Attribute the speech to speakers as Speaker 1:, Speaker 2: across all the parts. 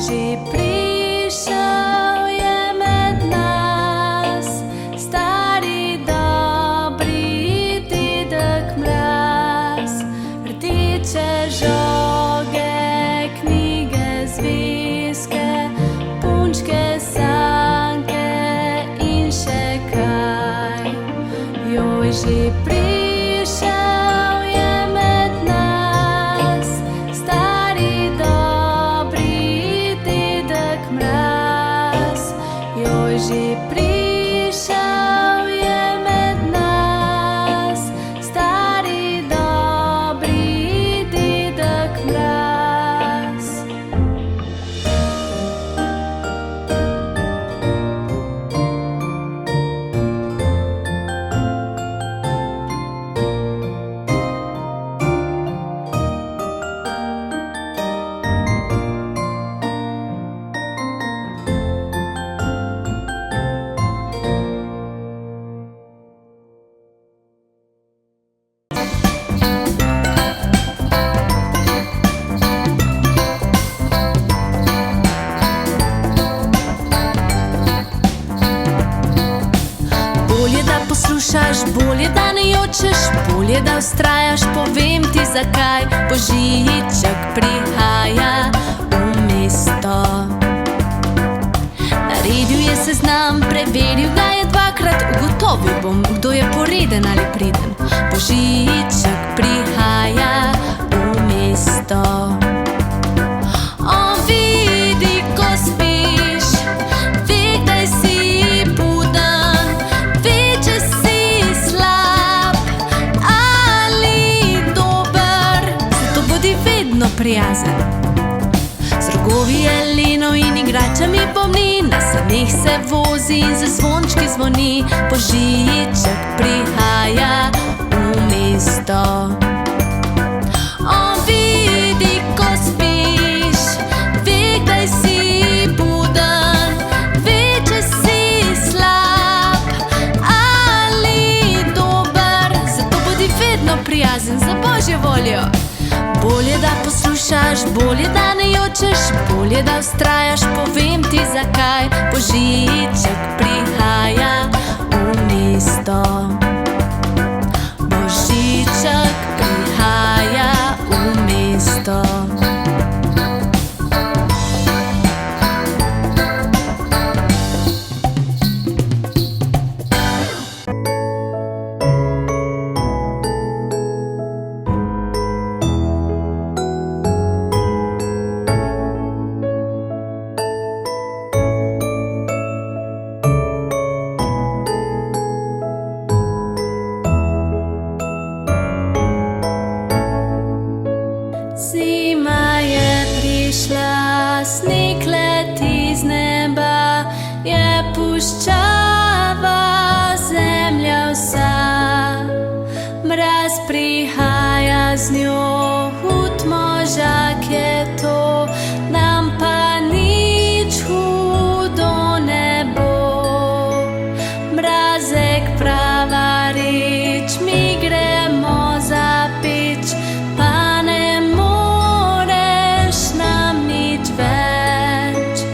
Speaker 1: že prišel je med nas, stari dobri dedek Mraz. Rdeče žoge, knjige, zvezke, punčke, sanke in še kaj. Joj, že prišel je med nas, stari dobri dedek Mraz. Joj, že prišel je med nas, stari dobri dedek Mraz. Bolje, da poslušaš, bolje, da ne jočeš, bolje, da vztrajaš, povem ti zakaj. Božiček prihaja v mesto. Naredil je seznam, preveril ga je dvakrat, ugotovil bom, kdo je poreden ali priden. Božiček prihaja v mesto. On vidi, ko spiš, ve, kdaj si buden, ve, če si slab ali dober, zato bodi vedno prijazen. Z rogovi jelenov in igračami pomni, na saneh se vozi in z zvončki zvoni. Božiček prihaja v mesto. On vidi, ko spiš, ve, kdaj si buden, ve, če si slab ali dober, zato bodi vedno prijazen za Božjo voljo. Bolje, da poslušaš, bolje, da ne jočeš, bolje, da vztrajaš, povem ti zakaj. Božiček prihaja v mesto. Božiček prihaja v mesto. Zima je prišla, sneg leti z neba, je puščava zemlja vsa. Mraz prihaja z njo, hud možak je to, nam pa nič hudo ne bo. Mrazek prava reč, mi gremo za peč, pa ne moreš nam nič več.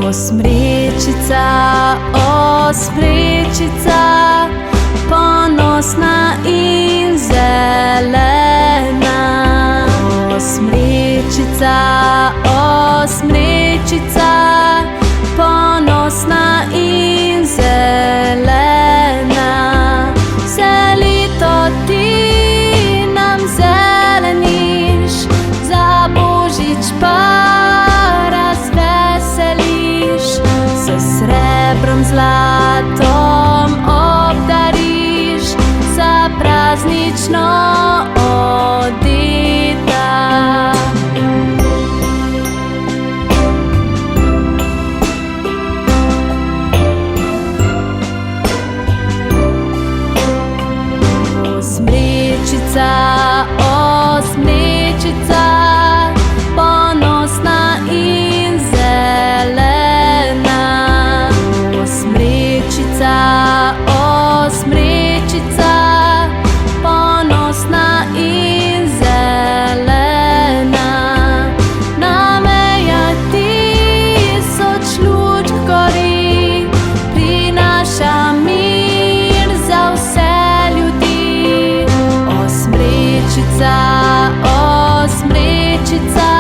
Speaker 1: Osmrečica, osmrečica, ponosna in zelena. Osmrečica, osmrečica, ponosna in zelena. Vse leto ti nam zeleniš, za Božič pa razveseliš. S srebrom, zlatom obdariš, za praznično odeta. Osmrečica, osmrečica, ponosna in zelena. Osmrečica, osmrečica, ponosna in zelena. Na mejah tisoč lučk gori, prinaša mir za vse ljudi. Osmrečica, osmrečica,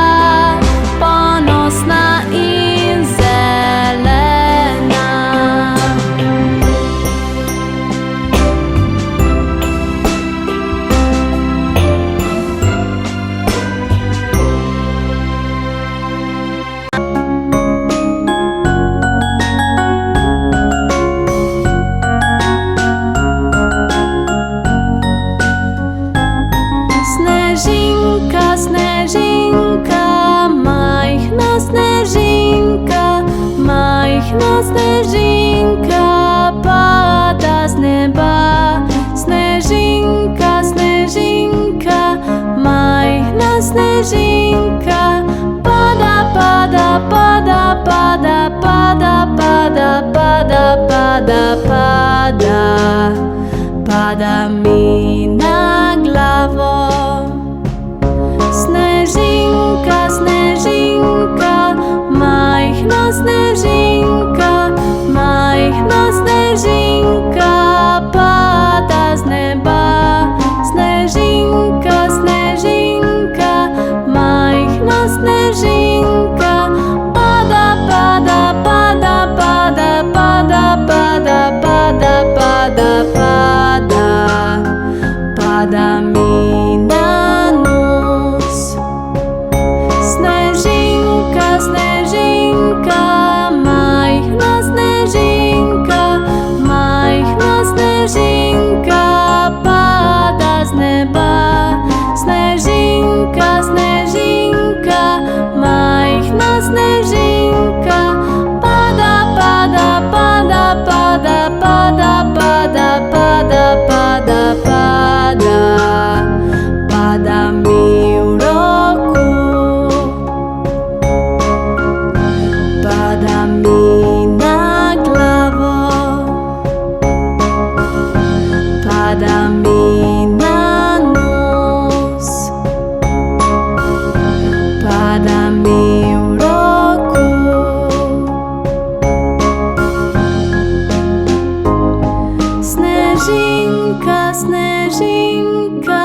Speaker 1: ponosna in zelena. Snežinka, snežinka, majhna snežinka, majhna snežinka, pada z neba. Snežinka, snežinka, majhna snežinka, pada, pada, pada, pada, pada, pada, pada, pada, pada, pada mi na glavo. Snežinka, snežinka, majhna snežinka, majhna snežinka, pada z neba. Snežinka, snežinka, majhna snežinka, pada, pada, pada, pada, pada, pada, pada, pada, pada, pada mi na nos. Snežinka, snežinka, majhna snežinka, majhna snežinka, pada z neba. Snežinka, snežinka, majhna snežinka, pada, pada, pada, pada, pada, pada, pada, pada, pada, pada mi v roku. Pada mi na glavo, pada mi na nos, pada mi v roku. Snežinka, snežinka,